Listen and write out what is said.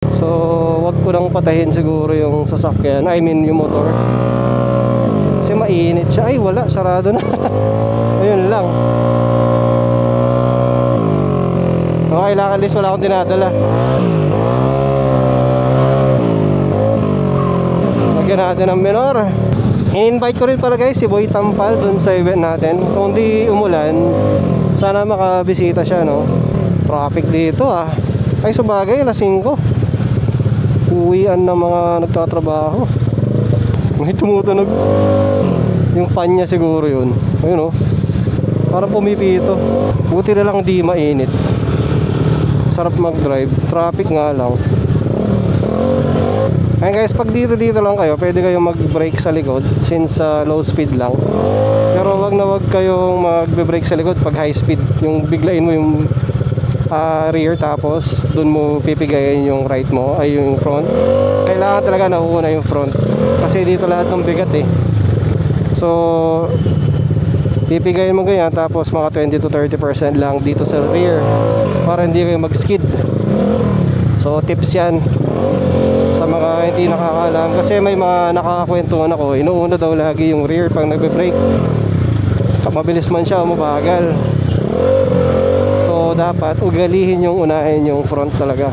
So wag ko nang patahin siguro yung sasakyan, I mean yung motor, kasi mainit siya. Ay wala, sarado na. Ayun lang. Okay lang, at least wala akong dinadala. Lagyan natin ng minor. I-invite ko rin pala guys si Boy Tampal dun sa event natin. Kung di umulan, sana makabisita siya, no? Traffic dito ah. Ay sabagay, alas 5 uwian ng mga nagtatrabaho. May tumutunog. Yung fan niya siguro yun. Ayun oh, parang pumipito. Buti na lang di mainit. Sarap mag-drive. Traffic nga lang. Ayun guys, pag dito lang kayo, pwede kayong mag-brake sa likod since low speed lang. Pero wag na wag kayong mag-brake sa likod pag high speed. Yung biglain mo yung rear, tapos dun mo pipigayin yung right mo, ay yung front. Kailangan talaga nauuna yung front kasi dito lahat ng bigat eh. So pipigayin mo ganyan, tapos mga 20 to 30% lang dito sa rear para hindi kayo mag-skid. So tips yan sa mga hindi nakakaalam, kasi may mga nakakakwentuhan ako, inuuna daw lagi yung rear pag nagbe-brake. Mabilis man siya o mabagal. So dapat ugalihin yung unahin yung front talaga.